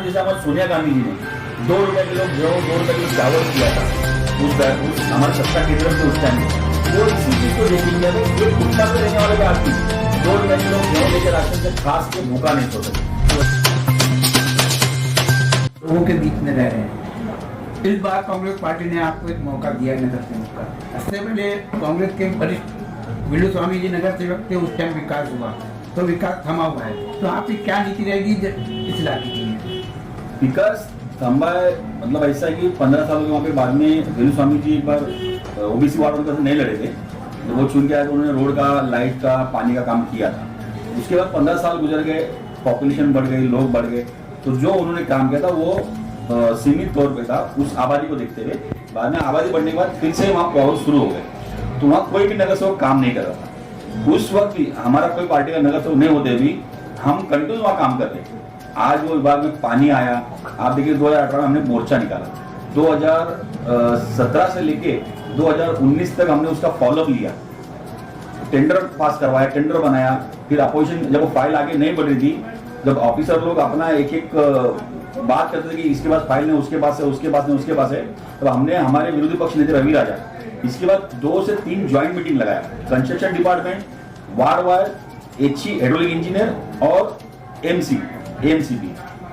जैसे हमारे सोनिया गांधी जी ने 2 रुपए किलो गेहूं 2 रुपए किलो चावल किया था उस हमारे सत्ता केंद्र में उस टाइम वो इसी चीज को देखेंगे एक फुटपाथ पे रहने वाले आदमी 2 रुपए किलो गेहूं लेकर राशन से खास के भूखा नहीं सो सकते। लोगों के बीच में रह रहे हैं। इस बार कांग्रेस पार्टी ने आपको एक मौका दिया है नगर सेवक का। इससे पहले कांग्रेस के वरिष्ठ विलू स्वामी जी नगर सेवक थे, उस टाइम विकास हुआ तो विकास थमा हुआ है, तो आपकी क्या नीति रहेगी इस इलाके के लिए? विकास थमा है मतलब ऐसा है कि 15 साल के वहाँ पे बाद में विलू स्वामी जी एक बार ओबीसी वार्ड में नहीं लड़े थे, तो वो चुन के आए तो उन्होंने रोड का, लाइट का, पानी का काम किया था। उसके बाद 15 साल गुजर गए, पॉपुलेशन बढ़ गई, लोग बढ़ गए, तो जो उन्होंने काम किया था वो सीमित तौर पे था उस आबादी को देखते हुए। बाद में आबादी बढ़ने के बाद फिर से वहाँ प्रॉब्लम शुरू हो गए, तो वहाँ कोई भी नगर सेवक काम नहीं कर रहा था। उस वक्त भी हमारा कोई पार्टी का नगर सेवक नहीं होते भी हम कंटिन्यू वहाँ काम कर रहे थे। आज वो विभाग में पानी आया, आप देखिए 2018 में हमने मोर्चा निकाला, 2017 से लेके 2019 तक हमने उसका फॉलोअप लिया, टेंडर पास करवाया, टेंडर बनाया, फिर अपोजिशन जब वो फाइल आगे नहीं बढ़ रही थी, जब ऑफिसर लोग अपना एक एक बात करते थे कि इसके पास फाइल नहीं, उसके पास है, उसके पास नहीं, उसके पास है, तो हमने हमारे विरोधी पक्ष नेता रवि राजा इसके बाद 2 से 3 ज्वाइंट मीटिंग लगाया, construction department, ward wise, HE hydraulic engineer और एमसीपी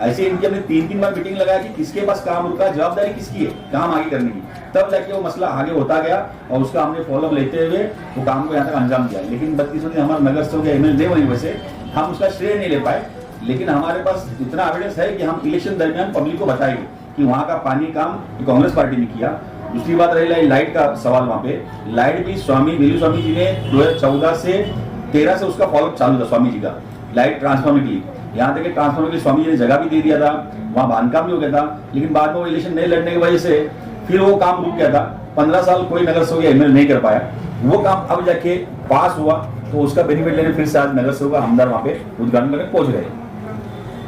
ऐसे इनकी हमने 3 बार मीटिंग लगाया कि किसके पास काम रुका, जवाबदारी किसकी है काम आगे करने की, तब जाके वो मसला आगे होता गया और उसका हमने फॉलोअप लेते हुए वो काम को यहाँ तक अंजाम दिया। लेकिन 32 हमारा नगर सेवक MLA नहीं बनी, वैसे हम उसका श्रेय नहीं ले पाए, लेकिन हमारे पास इतना एविडेंस है कि हम इलेक्शन दरमियान पब्लिक को बताएंगे कि वहाँ का पानी काम कांग्रेस पार्टी ने किया। दूसरी बात रही लाइट का सवाल, वहाँ पे लाइट भी विलू स्वामी जी ने 2014 से 13 से उसका फॉलोअप चालू था स्वामी जी का, लाइट ट्रांसफार्मर के लिए, यहाँ तक ट्रांसफार्मर के लिए स्वामी जी ने जगह भी दे दिया था, वहाँ बांधकाम भी हो गया था, लेकिन बाद में वो इलेक्शन नहीं लड़ने की वजह से फिर वो काम रुक गया था। 15 साल कोई नगर सेवक MLA नहीं कर पाया, वो काम अब जाके पास हुआ, तो उसका बेनिफिट लेने फिर से आज नगर सेवक हमदार वहाँ पे उद्घाटन करके पहुंच गए।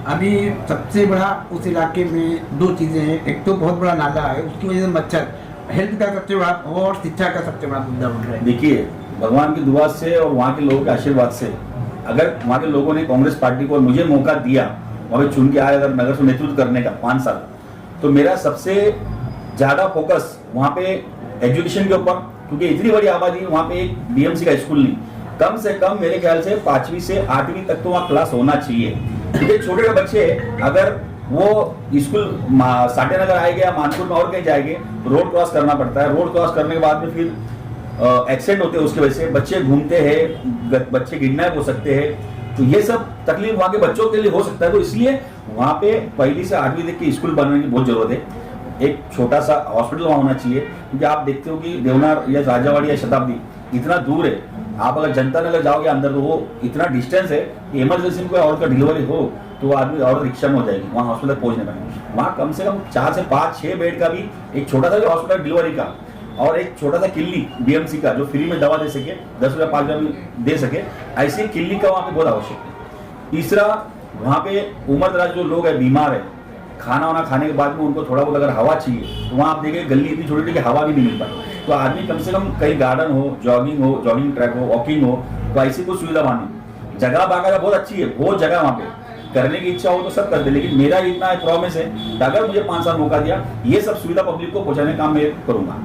अभी सबसे बड़ा उस इलाके में 2 चीजें हैं, एक तो बहुत बड़ा नाला है, उसकी वजह से मच्छर, हेल्थ का सबसे बड़ा और शिक्षा का सबसे बड़ा मुद्दा बन रहा है। देखिए भगवान की दुआ से और वहाँ के लोगों के आशीर्वाद से अगर वहाँ के लोगों ने कांग्रेस पार्टी को मुझे मौका दिया वहाँ पे चुन के आए अगर नगर से नेतृत्व करने का 5 साल, तो मेरा सबसे ज्यादा फोकस वहाँ पे एजुकेशन के ऊपर, क्योंकि इतनी बड़ी आबादी वहाँ पे एक BMC का स्कूल नहीं, कम से कम मेरे ख्याल से 5वीं से 8वीं तक तो वहाँ क्लास होना चाहिए, क्योंकि छोटे बच्चे अगर वो स्कूल साटे नगर आएंगे या मानपुर में और कहीं जाएंगे, रोड क्रॉस करना पड़ता है, रोड क्रॉस करने के बाद में फिर एक्सीडेंट होते हैं, उसकी वजह से बच्चे घूमते हैं, बच्चे किडनैप हो सकते हैं, तो ये सब तकलीफ वहाँ के बच्चों के लिए हो सकता है। तो इसलिए वहाँ पे 1ली से 8वीं तक की स्कूल बनने की बहुत जरूरत है, एक छोटा सा हॉस्पिटल वहाँ होना चाहिए, क्योंकि आप देखते हो कि देवनार या राजावाड़ी या शताब्दी इतना दूर है, आप अगर जनता नगर जाओगे अंदर तो वो इतना डिस्टेंस है कि इमरजेंसी में कोई और का डिलीवरी हो तो आदमी और रिक्शा में हो जाएगी, वहाँ हॉस्पिटल पहुँचने पाएंगे। वहाँ कम से कम 4 से 5-6 बेड का भी एक छोटा सा हॉस्पिटल डिलीवरी का और एक छोटा सा किल्ली BMC का जो फ्री में दवा दे सके, 10 रुपया 5 रुपया दे सके, ऐसी किल्ली का वहाँ पे बहुत आवश्यक है। तीसरा, वहाँ पे उम्र दराज जो लोग है, बीमार है, खाना वाना खाने के बाद में उनको थोड़ा बहुत अगर हवा चाहिए, तो वहाँ आप देखिए गली इतनी छोटी कि हवा भी नहीं मिल पाती, तो आदमी कम से कम कहीं गार्डन हो, जॉगिंग ट्रैक हो, वॉकिंग हो, तो ऐसी कोई सुविधा मानी। जगह बाकायदा बहुत अच्छी है, बहुत जगह वहाँ पे करने की इच्छा हो तो सब कर दे, लेकिन मेरा इतना प्रॉमिस है कि अगर मुझे 5 साल मौका दिया, ये सब सुविधा पब्लिक को पहुंचाने का काम मैं करूंगा।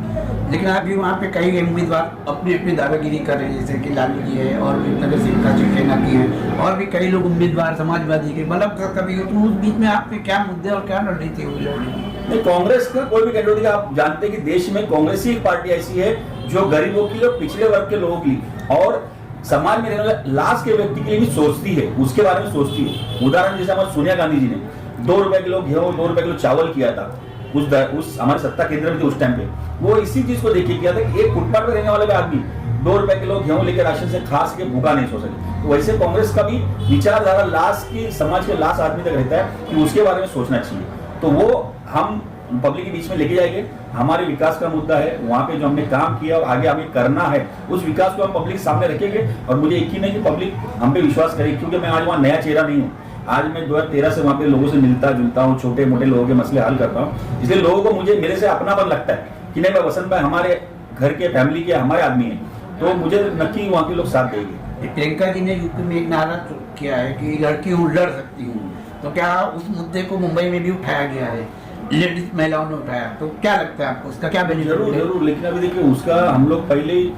लेकिन अभी वहाँ पे कई उम्मीदवार अपनी अपनी दादागिरी कर रहे हैं, जैसे कि लालू जी है और नगर सेविका शिवसेना की है, और भी कई लोग उम्मीदवार समाजवादी के, मतलब कभी तो उस बीच में आपके क्या मुद्दे और क्या रणनीति हुई? नहीं, कांग्रेस का कोई भी कैंडिडेट, आप जानते हैं कि देश में कांग्रेस ही एक पार्टी ऐसी है जो गरीबों की और पिछड़े वर्ग के लोगों की और समाज में रहने वाले लास्ट के व्यक्ति के लिए भी सोचती है, उसके बारे में सोचती है। उदाहरण जैसे हमारे सोनिया गांधी जी ने 2 रुपए किलो गेहूं 2 रुपए किलो चावल किया था उस हमारे सत्ता केंद्र में थे उस टाइम पे, वो इसी चीज को देखिए किया था कि एक फुटपाथ पे रहने वाले आदमी 2 रुपए किलो गेहूं लेकर राशन से खास के भूखा नहीं सो सके। तो वैसे कांग्रेस का भी विचारधारा लास्ट की समाज के लास्ट आदमी तक रहता है कि उसके बारे में सोचना चाहिए, तो वो हम पब्लिक के बीच में लेके जाएंगे। हमारे विकास का मुद्दा है, वहाँ पे जो हमने काम किया और आगे हमें करना है, उस विकास को हम पब्लिक सामने रखेंगे और मुझे यकीन है कि पब्लिक हम पे विश्वास करेगी, क्योंकि मैं आज वहाँ नया चेहरा नहीं हूँ। आज मैं 2013 से वहाँ पे लोगों से मिलता जुलता हूँ, छोटे मोटे लोगों के मसले हल करता हूँ, इसलिए लोगों को मुझे मेरे से अपनापन लगता है कि नहीं भाई वसंत भाई हमारे घर के फैमिली के हमारे आदमी है, तो मुझे नक्की वहाँ के लोग साथ देंगे। प्रियंका जी ने यूपी में एक नारा किया है कि लड़की हूँ लड़ सकती हूँ, तो क्या उस मुद्दे को मुंबई में भी उठाया गया है, लेडीज महिलाओं ने उठाया, तो क्या लगता है आपको उसका क्या बेनिफिट जरूर जरूर, लेकिन अभी देखिए उसका हम लोग पहले ही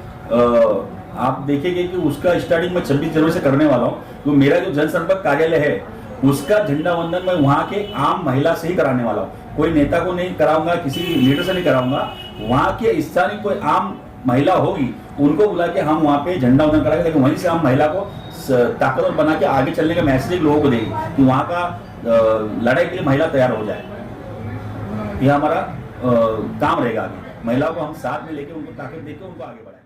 आप देखेंगे कि उसका स्टार्टिंग में 26 जनवरी से करने वाला हूँ। तो मेरा जो जनसंपर्क कार्यालय है उसका झंडा वंदन मैं वहाँ के आम महिला से ही कराने वाला हूँ। कोई नेता को नहीं कराऊंगा, किसी लीडर से नहीं कराऊंगा, वहाँ के स्थानीय कोई आम महिला होगी उनको बुला के हम वहाँ पे झंडा वंदन कराएंगे, लेकिन वहीं से हम महिला को ताकतवर बना के आगे चलने का मैसेज लोगों को देगी कि वहाँ का लड़ाई के लिए महिला तैयार हो जाए। यह हमारा काम रहेगा। आगे महिलाओं को हम साथ में लेके उनको ताकत देकर उनको आगे बढ़ाएं।